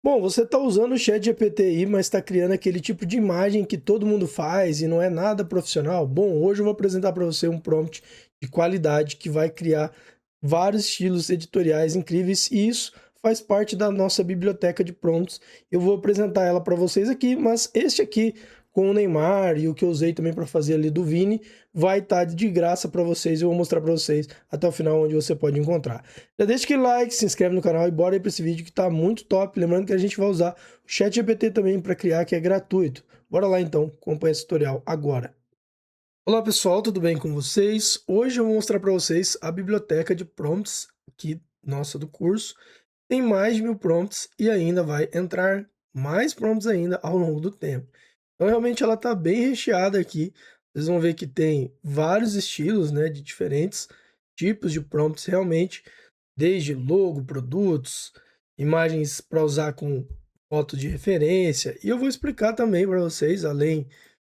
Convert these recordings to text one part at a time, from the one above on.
Bom, você está usando o ChatGPT aí, mas está criando aquele tipo de imagem que todo mundo faz e não é nada profissional? Bom, hoje eu vou apresentar para você um prompt de qualidade que vai criar vários estilos editoriais incríveis e isso faz parte da nossa biblioteca de prompts. Eu vou apresentar ela para vocês aqui, mas este aqui com o Neymar e o que eu usei também para fazer ali do Vini vai estar de graça para vocês. Eu vou mostrar para vocês até o final onde você pode encontrar. Já deixa aquele like, se inscreve no canal e bora aí para esse vídeo que tá muito top. Lembrando que a gente vai usar o ChatGPT também para criar, que é gratuito. Bora lá então, acompanha esse tutorial agora. Olá pessoal, tudo bem com vocês? Hoje eu vou mostrar para vocês a biblioteca de prompts aqui, nossa, do curso. Tem mais de 1000 prompts e ainda vai entrar mais prompts ainda ao longo do tempo. Então realmente ela tá bem recheada aqui. Vocês vão ver que tem vários estilos, né, de diferentes tipos de prompts realmente, desde logo, produtos, imagens para usar com foto de referência. E eu vou explicar também para vocês, além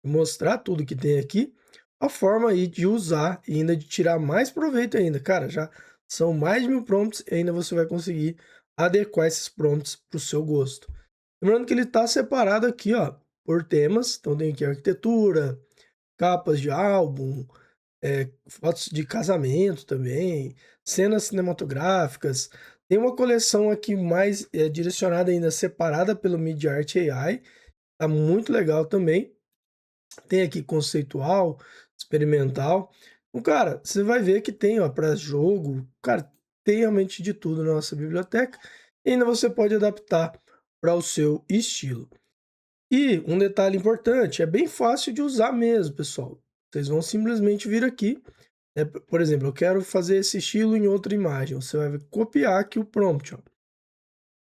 de mostrar tudo que tem aqui, a forma aí de usar e ainda de tirar mais proveito ainda. Cara, já são mais de 1000 prompts e ainda você vai conseguir adequar esses prompts para o seu gosto. Lembrando que ele está separado aqui, ó, por temas. Então tem aqui arquitetura, capas de álbum, fotos de casamento também, cenas cinematográficas. Tem uma coleção aqui mais direcionada ainda, separada pelo MediaArt AI. Tá muito legal também. Tem aqui conceitual, experimental. Então, cara, você vai ver que tem, ó, para jogo, cara, tem realmente de tudo na nossa biblioteca. E ainda você pode adaptar para o seu estilo. E um detalhe importante, é bem fácil de usar mesmo, pessoal. Vocês vão simplesmente vir aqui, né? Por exemplo, eu quero fazer esse estilo em outra imagem. Você vai copiar aqui o prompt, ó.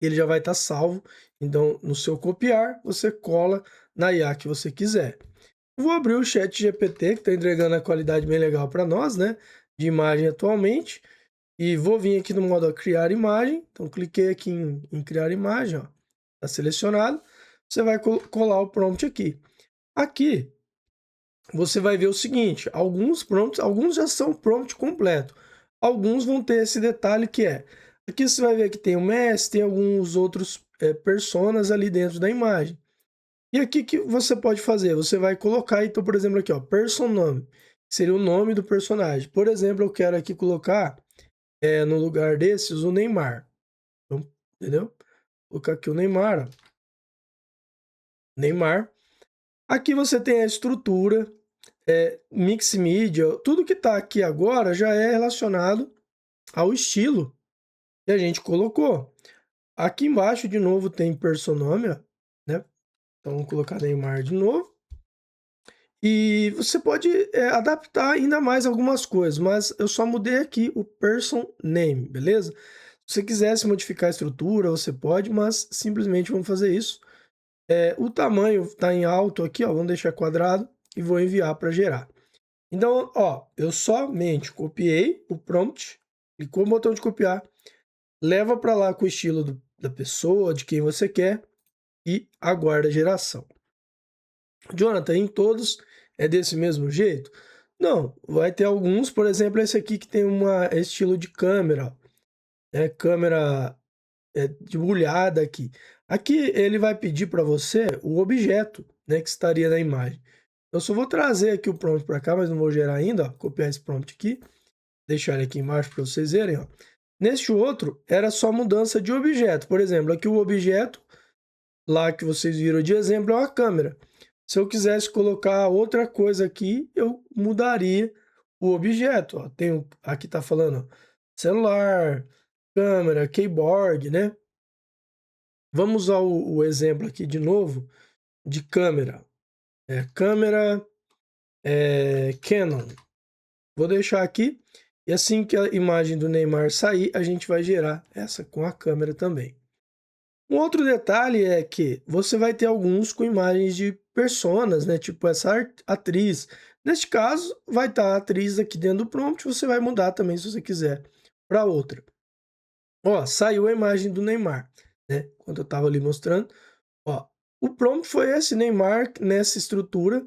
Ele já vai estar salvo. Então, no seu copiar, você cola na IA que você quiser. Vou abrir o ChatGPT, que está entregando a qualidade bem legal para nós, né? De imagem atualmente. E vou vir aqui no modo criar imagem. Então, cliquei aqui em criar imagem, ó. Está selecionado. Você vai colar o prompt aqui. Aqui, você vai ver o seguinte, alguns prompts, alguns já são prompt completo. Alguns vão ter esse detalhe que é, aqui você vai ver que tem o Messi, tem alguns outros personas ali dentro da imagem. E aqui que você pode fazer? Você vai colocar, então, por exemplo, aqui, ó, person nome, que seria o nome do personagem. Por exemplo, eu quero aqui colocar, no lugar desses, o Neymar. Então, entendeu? Vou colocar aqui o Neymar, ó. Neymar. Aqui você tem a estrutura, mix media, tudo que está aqui agora já é relacionado ao estilo que a gente colocou. Aqui embaixo, de novo, tem personome, né? Então, vamos colocar Neymar de novo. E você pode adaptar ainda mais algumas coisas, mas eu só mudei aqui o person name, beleza? Se você quisesse modificar a estrutura, você pode, mas simplesmente vamos fazer isso. O tamanho está em alto aqui, ó, vamos deixar quadrado e vou enviar para gerar. Então, ó, eu somente copiei o prompt, clicou no botão de copiar, leva para lá com o estilo da pessoa, de quem você quer e aguarda a geração. Jonathan, em todos é desse mesmo jeito? Não, vai ter alguns, por exemplo, esse aqui que tem estilo de câmera, câmera debulhada aqui. Aqui ele vai pedir para você o objeto, né, que estaria na imagem. Eu só vou trazer aqui o prompt para cá, mas não vou gerar ainda, ó, copiar esse prompt aqui, deixar ele aqui embaixo para vocês verem, ó. Neste outro, era só mudança de objeto. Por exemplo, aqui o objeto, lá que vocês viram de exemplo, é uma câmera. Se eu quisesse colocar outra coisa aqui, eu mudaria o objeto. Ó. Aqui está falando ó, celular, câmera, keyboard, né? Vamos ao o exemplo aqui de novo de câmera. Câmera Canon. Vou deixar aqui. E assim que a imagem do Neymar sair, a gente vai gerar essa com a câmera também. Um outro detalhe é que você vai ter alguns com imagens de personas, né? Tipo essa atriz. Neste caso, vai estar a atriz aqui dentro do prompt, você vai mudar também se você quiser para outra. Ó, saiu a imagem do Neymar, né? Enquanto eu estava ali mostrando. Ó, o prompt foi esse, Neymar nessa estrutura.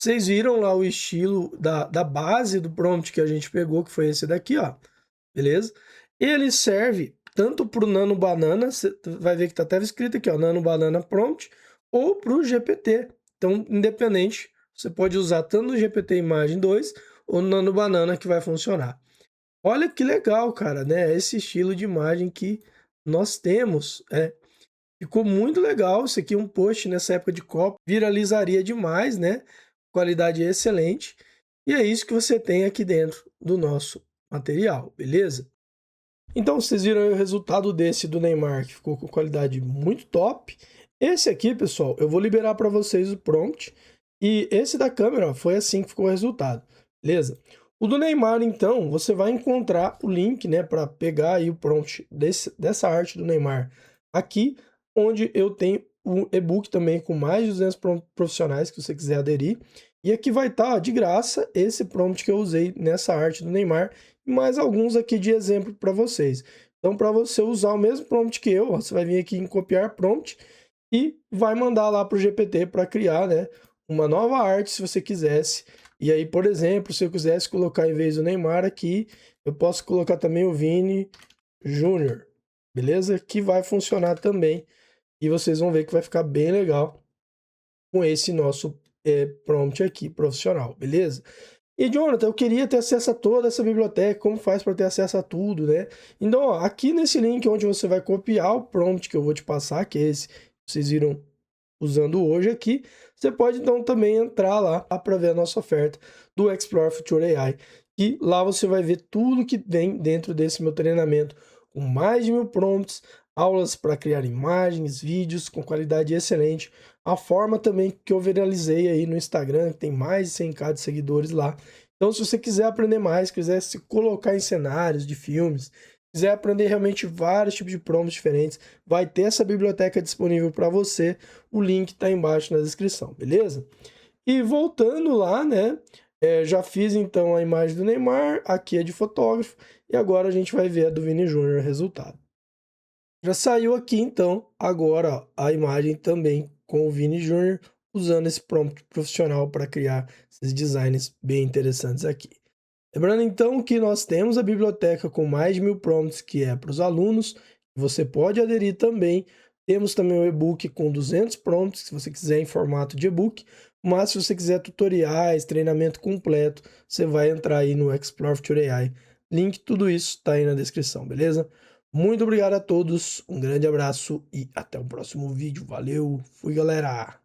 Vocês viram lá o estilo da base do prompt que a gente pegou, que foi esse daqui, ó. Beleza? Ele serve tanto para o Nano Banana, você vai ver que está até escrito aqui, ó, Nano Banana Prompt, ou para o GPT. Então, independente, você pode usar tanto o GPT Imagem 2 ou o Nano Banana que vai funcionar. Olha que legal, cara, né? Esse estilo de imagem que nós temos. Ficou muito legal. Isso aqui é um post nessa época de Copa. Viralizaria demais, né? Qualidade excelente. E é isso que você tem aqui dentro do nosso material, beleza? Então, vocês viram o resultado desse do Neymar, que ficou com qualidade muito top. Esse aqui, pessoal, eu vou liberar para vocês o prompt. E esse da câmera, ó, foi assim que ficou o resultado, beleza? O do Neymar, então, você vai encontrar o link, né, para pegar aí o prompt dessa arte do Neymar aqui, onde eu tenho um e-book também com mais de 200 prompts profissionais que você quiser aderir. E aqui vai estar de graça esse prompt que eu usei nessa arte do Neymar e mais alguns aqui de exemplo para vocês. Então, para você usar o mesmo prompt que eu, ó, você vai vir aqui em copiar prompt e vai mandar lá para o GPT para criar, né, uma nova arte se você quisesse. E aí, por exemplo, se eu quisesse colocar em vez do Neymar aqui, eu posso colocar também o Vini Júnior, beleza? Que vai funcionar também. E vocês vão ver que vai ficar bem legal com esse nosso prompt aqui, profissional, beleza? E, Jonathan, eu queria ter acesso a toda essa biblioteca, como faz para ter acesso a tudo, né? Então, ó, aqui nesse link onde você vai copiar o prompt que eu vou te passar, que é esse que vocês viram usando hoje aqui, você pode então também entrar lá para ver a nossa oferta do Explore Future AI. E lá você vai ver tudo que vem dentro desse meu treinamento, com mais de 1000 prompts, aulas para criar imagens, vídeos com qualidade excelente, a forma também que eu viralizei aí no Instagram, que tem mais de 100k de seguidores lá. Então, se você quiser aprender mais, quiser se colocar em cenários de filmes, quiser aprender realmente vários tipos de prompts diferentes, vai ter essa biblioteca disponível para você. O link está embaixo na descrição, beleza? E voltando lá, né? Já fiz então a imagem do Neymar, aqui é de fotógrafo, e agora a gente vai ver a do Vini Júnior, resultado. Já saiu aqui então, agora ó, a imagem também com o Vini Júnior, usando esse prompt profissional para criar esses designs bem interessantes aqui. Lembrando então que nós temos a biblioteca com mais de 1000 prompts, que é para os alunos, você pode aderir também. Temos também o e-book com 200 prompts, se você quiser em formato de e-book, mas se você quiser tutoriais, treinamento completo, você vai entrar aí no Explore Future AI. Link, tudo isso está aí na descrição, beleza? Muito obrigado a todos, um grande abraço e até o próximo vídeo. Valeu, fui galera!